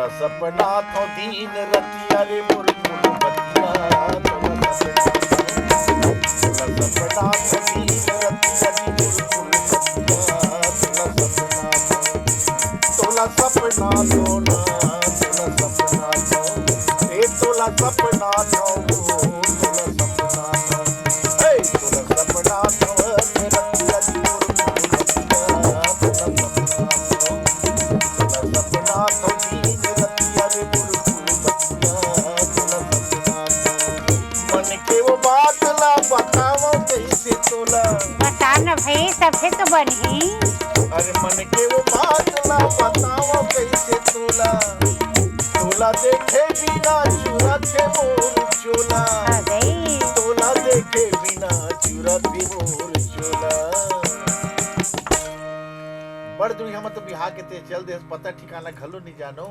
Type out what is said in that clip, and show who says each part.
Speaker 1: तोला सपना तो दीन रतिया रे मोर फूल बतिया तोला सपना तो दीन रतिया रे मोर फूल बतिया तोला सपना तो ना तोला सपना तो ए तोला सपना तो तोला सपना तो ए तोला सपना तो रतिया रे मोर फूल बतिया तोला सपना तो दीन रतिया रे मोर फूल बतिया तोला सपना तो मन के वो बात ला बताओ कैसे तोला
Speaker 2: बता न भाई सबसे तो बनी।
Speaker 1: अरे मन के वो बात ला बताओ कैसे तोला तोला देखे बिना चुरत है मोर चोला तोला देखे बिना चुरत है मोर चोला बड़ दुनिया मत बिहार के ते चल दे पता ठिकाना घलो नहीं जानो।